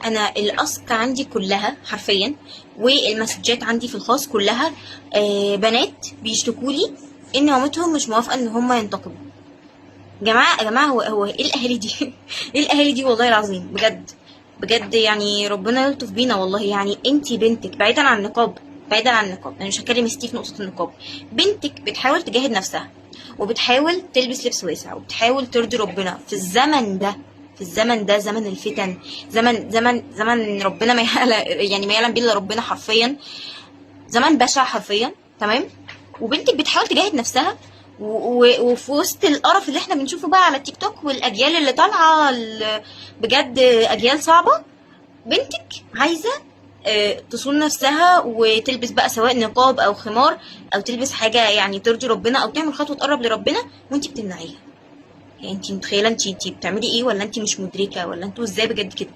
انا الاسك عندي كلها حرفيا، والمسجات عندي في الخاص كلها بنات بيشتكوا لي ان مامتهم مش موافقه ان هم ينتقبوا. جماعه يا جماعه، هو ايه الاهالي دي؟ ايه الاهالي دي والله العظيم بجد. بجد يعني ربنا يلطف بينا والله. يعني انتي بنتك بعيدا عن النقاب، بعيدا عن النقاب، انا مش هكلم ستيف نقطه النقاب. بنتك بتحاول تجاهد نفسها، وبتحاول تلبس لبس واسع، وبتحاول ترضي ربنا في الزمن ده. في الزمن ده زمن الفتن، زمن ربنا ما يعلم، يعني ما يعلم بيه الا ربنا حرفيا. زمن بشع حرفيا. تمام. وبنتك بتحاول تجاهد نفسها، وفي وسط القرف اللي احنا بنشوفه بقى على التيك توك والاجيال اللي طالعه بجد اجيال صعبه. بنتك عايزه تصون نفسها وتلبس بقى سواء نقاب او خمار، او تلبس حاجه يعني ترضي ربنا، او تعمل خطوه تقرب لربنا، وانت بتمنعيها. يعني انت متخيله انت بتعملي ايه؟ ولا انت مش مدركه؟ ولا انتوا ازاي بجد كده؟